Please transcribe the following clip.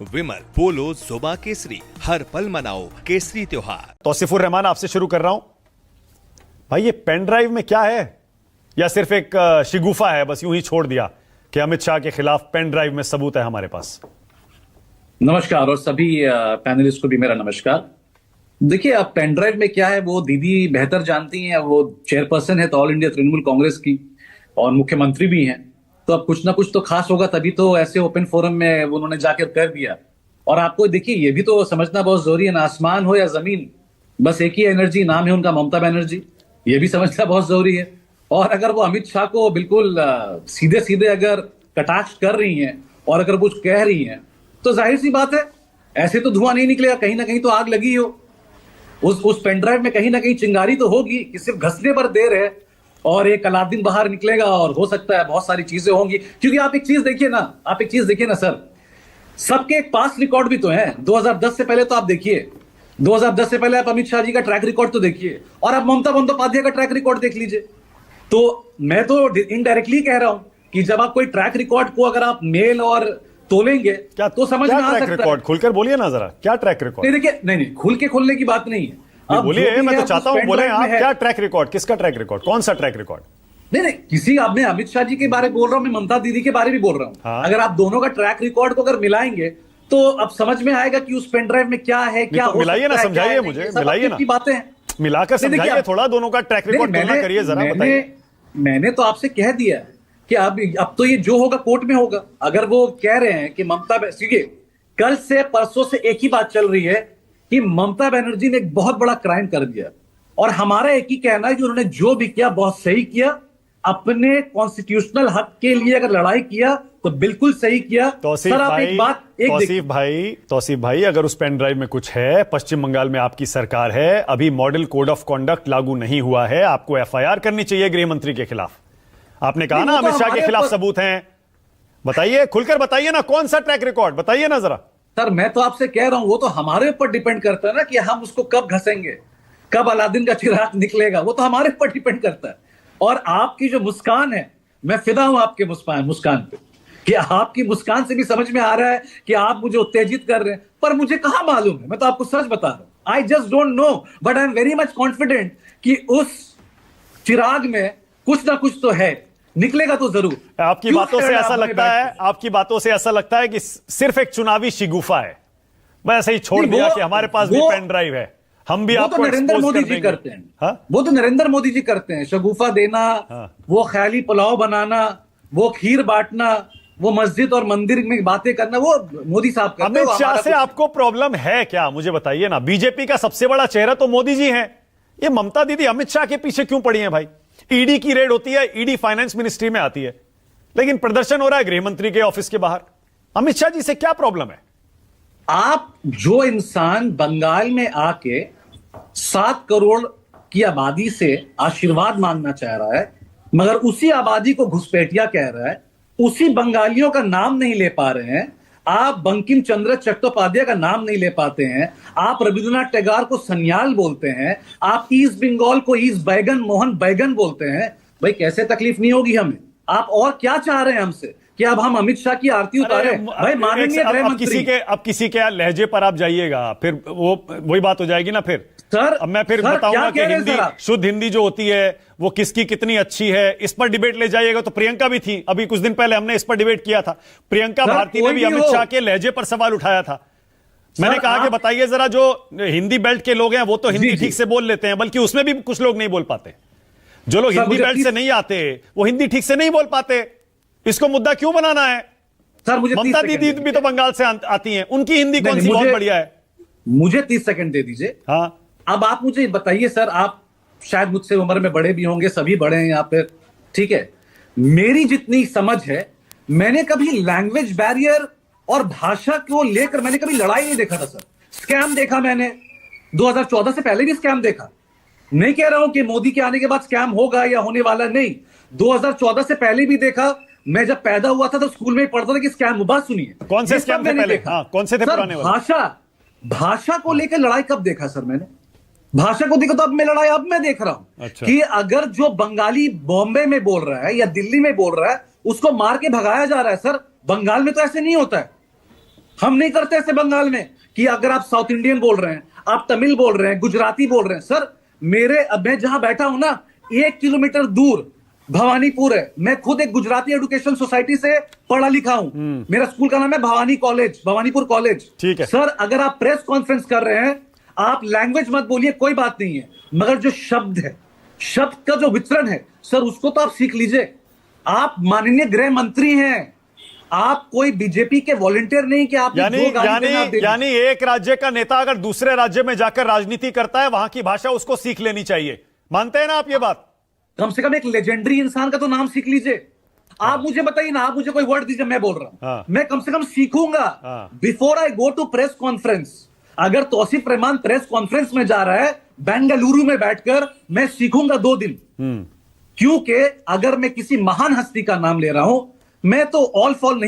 विमल पोलो जुबा केसरी, हर पल मनाओ केसरी त्योहार। तौसीफुर रहमान आपसे शुरू कर रहा हूं। भाई ये पेन ड्राइव में क्या है, या सिर्फ एक शिगुफा है, बस यूं ही छोड़ दिया कि अमित शाह के खिलाफ पेन ड्राइव में सबूत है हमारे पास? नमस्कार, और सभी पैनलिस्ट को भी मेरा नमस्कार। देखिए, अब पेन ड्राइव में क्या है वो दीदी बेहतर जानती हैं। वो चेयरपर्सन है तो ऑल इंडिया तृणमूल कांग्रेस की, और मुख्यमंत्री भी हैं, तो अब कुछ ना कुछ तो खास होगा, तभी तो ऐसे ओपन फोरम में उन्होंने जाकर कर दिया। और आपको देखिए, ये भी तो समझना बहुत जरूरी है ना, आसमान हो या जमीन, बस एक ही एनर्जी, नाम है उनका ममता बनर्जी। ये भी समझना बहुत जरूरी है। और अगर वो अमित शाह को बिल्कुल सीधे सीधे अगर कटाक्ष कर रही हैं और अगर कुछ कह रही हैं, तो जाहिर सी बात है ऐसे तो धुआं नहीं निकलेगा, कहीं ना कहीं तो आग लगी हो। उस पेन ड्राइव में कहीं ना कहीं चिंगारी तो होगी कि सिर्फ घसने पर देर है और एक अलादीन बाहर निकलेगा, और हो सकता है बहुत सारी चीजें होंगी। क्योंकि आप एक चीज देखिए ना, सर, सबके एक पास रिकॉर्ड भी तो है। 2010 से पहले तो आप देखिए, 2010 से पहले आप अमित शाह जी का ट्रैक रिकॉर्ड तो देखिए, और आप ममता बंदोपाध्याय का ट्रैक रिकॉर्ड देख लीजिए। तो मैं तो इनडायरेक्टली कह रहा हूं कि जब आप कोई ट्रैक रिकॉर्ड को अगर आप मेल और तोलेंगे क्या तो समझ में आ सकता है। रिकॉर्ड खुलकर बोलिए ना जरा, क्या ट्रैक रिकॉर्ड? नहीं देखिए, नहीं खोलने की बात नहीं है। आप बोलिए, मैं तो चाहता हूं बोले आप, क्या ट्रैक रिकॉर्ड, किसका ट्रैक रिकॉर्ड, कौन सा ट्रैक रिकॉर्ड? नहीं, किसी, अब मैं अमित शाह जी के बारे में बोल रहा हूं, मैं ममता दीदी के बारे में बोल रहा हूं। हाँ। अगर आप दोनों का ट्रैक रिकॉर्ड को अगर मिलाएंगे तो अब समझ में आएगा कि उस पेन ड्राइव में क्या है, क्या तो मिलाइए ना, समझाइए मुझे, मिलाइए ना, बातें मिलाकर समझाइए थोड़ा, दोनों का ट्रैक रिकॉर्ड तुलना करिए जरा, बताइए। मैंने तो आपसे कह दिया कि अब तो ये जो होगा कोर्ट में होगा। अगर वो कह रहे हैं कि ममता, कल से परसों से एक ही बात चल रही है कि ममता बनर्जी ने एक बहुत बड़ा क्राइम कर दिया, और हमारा एक ही कहना है कि उन्होंने जो भी किया बहुत सही किया। अपने कॉन्स्टिट्यूशनल हक के लिए अगर लड़ाई किया तो बिल्कुल सही किया। तौसीफ भाई, अगर उस पेन ड्राइव में कुछ है, पश्चिम बंगाल में आपकी सरकार है, अभी मॉडल कोड ऑफ कॉन्डक्ट लागू नहीं हुआ है, आपको एफआईआर करनी चाहिए गृह मंत्री के खिलाफ। आपने कहा ना अमित शाह के खिलाफ सबूत हैं, बताइए, खुलकर बताइए ना, कौन सा ट्रैक रिकॉर्ड बताइए ना जरा। सर, मैं तो आपसे कह रहा हूं, वो तो हमारे ऊपर डिपेंड करता है ना कि हम उसको कब घसेंगे, कब अलादीन का चिराग निकलेगा, वो तो हमारे ऊपर डिपेंड करता है। और आपकी जो मुस्कान है, मैं फिदा हूं आपके मुस्कान पे, कि आपकी मुस्कान से भी समझ में आ रहा है कि आप मुझे उत्तेजित कर रहे हैं, पर मुझे कहां मालूम है, मैं तो आपको सच बता रहा हूं। I just don't know, but I am very much confident कि उस चिराग में कुछ ना कुछ तो है, निकलेगा तो जरूर। आपकी बातों से ऐसा लगता है कि सिर्फ एक चुनावी शिगुफा है, बस ऐसे ही छोड़ दिया कि हमारे पास भी पेन ड्राइव है, हम भी आपको नरेंद्र मोदी जी करते हैं। हाँ? वो तो नरेंद्र मोदी जी करते हैं, शगुफा देना, हाँ। वो ख्याली पुलाव बनाना, वो खीर बांटना, वो मस्जिद और मंदिर में बातें करना, वो मोदी साहब करते हैं। अमित शाह से आपको प्रॉब्लम है क्या, मुझे बताइए ना। बीजेपी का सबसे बड़ा चेहरा तो मोदी जी हैं, ये ममता दीदी अमित शाह के पीछे क्यों पड़ी है भाई? ईडी की रेड होती है, ईडी फाइनेंस मिनिस्ट्री में आती है, लेकिन प्रदर्शन हो रहा है गृह मंत्री के ऑफिस के बाहर। अमित शाह जी से क्या प्रॉब्लम है? आप जो इंसान बंगाल में आके 7 करोड़ की आबादी से आशीर्वाद मांगना चाह रहा है, मगर उसी आबादी को घुसपैठिया कह रहा है, उसी बंगालियों का नाम नहीं ले पा रहे हैं आप, बंकिम चंद्र चट्टोपाध्याय का नाम नहीं ले पाते हैं आप, रविंद्रनाथ टैगोर को सन्याल बोलते हैं आप, ईस्ट बंगाल को ईस्ट बैगन मोहन बैगन बोलते हैं। भाई, कैसे तकलीफ नहीं होगी हमें? आप और क्या चाह रहे हैं हमसे कि अब हम अमित शाह की आरती उतारें? भाई, माननीय गृह मंत्री, अब किसी के लहजे पर आप जाइएगा, फिर वही बात हो जाएगी ना। फिर सर, अब मैं फिर बताऊंगा कि हिंदी, शुद्ध हिंदी जो होती है वो किसकी कितनी अच्छी है, इस पर डिबेट ले जाइएगा तो प्रियंका भी थी, अभी कुछ दिन पहले हमने इस पर डिबेट किया था, प्रियंका भारती ने भी अमित शाह के लहजे पर सवाल उठाया था। मैंने कहा कि बताइए जरा, जो हिंदी बेल्ट के लोग हैं वो तो हिंदी ठीक से बोल लेते हैं, बल्कि उसमें भी कुछ लोग नहीं बोल पाते। जो लोग हिंदी बेल्ट से नहीं आते वो हिंदी ठीक से नहीं बोल पाते, इसको मुद्दा क्यों बनाना है? सर, मुझे ममता दीदी भी तो बंगाल से आती हैं, उनकी हिंदी कौन सी बहुत बढ़िया है? मुझे 30 सेकंड दे दीजिए। हाँ, अब आप मुझे बताइए सर, आप शायद मुझसे उम्र में बड़े भी होंगे, सभी बड़े हैं यहाँ पे, ठीक है, मेरी जितनी समझ है, मैंने कभी लैंग्वेज बैरियर और भाषा को लेकर मैंने कभी लड़ाई नहीं देखा था सर। स्कैम देखा मैंने, 2014 से पहले भी स्कैम देखा। नहीं कह रहा हूं कि मोदी के आने के बाद स्कैम होगा या होने वाला, नहीं, 2014 से पहले भी देखा। मैं जब पैदा हुआ था तो स्कूल में पढ़ता था कि स्कैम, बात सुनिए, कौन से स्कैम थे पहले? हाँ, कौन से थे पुराने वाले? भाषा को लेकर लड़ाई कब देखा सर मैंने? भाषा को देखो तो अब मैं लड़ाई अब मैं देख रहा हूं। अच्छा। कि अगर जो बंगाली बॉम्बे में बोल रहा है या दिल्ली में बोल रहा है, उसको मार के भगाया जा रहा है। सर, बंगाल में तो ऐसे नहीं होता है। हम नहीं करते ऐसे बंगाल में कि अगर आप साउथ इंडियन बोल रहे हैं, आप तमिल बोल रहे हैं, गुजराती बोल रहे हैं। सर मैं जहां बैठा हूं ना, 1 किलोमीटर दूर भवानीपुर है। मैं खुद एक गुजराती एजुकेशन सोसाइटी से पढ़ा लिखा हूं। मेरा स्कूल का नाम है भवानीपुर कॉलेज। ठीक है सर, अगर आप प्रेस कॉन्फ्रेंस कर रहे हैं, आप लैंग्वेज मत बोलिए, कोई बात नहीं है, मगर जो शब्द है, शब्द का जो वितरण है सर, उसको तो आप सीख लीजिए। आप माननीय गृह मंत्री हैं, आप कोई बीजेपी के वॉलंटियर नहीं कि आप यानी एक राज्य का नेता अगर दूसरे राज्य में जाकर राजनीति करता है, वहां की भाषा उसको सीख लेनी चाहिए। मानते हैं ना आप ये बात? कम से कम एक लेजेंडरी इंसान का तो नाम सीख लीजिए। आप मुझे बताइए ना, आप मुझे कोई वर्ड दीजिए, मैं बोल रहा हूं। हाँ। मैं कम से कम सीखूंगा before I go to press conference. अगर तौसीफ रहमान प्रेस कॉन्फ्रेंस में जा रहा है बेंगलुरु में बैठकर, मैं सीखूंगा 2 दिन। क्योंकि अगर मैं किसी महान हस्ती का नाम ले रहा हूं, मैं तो ऑल फॉल नहीं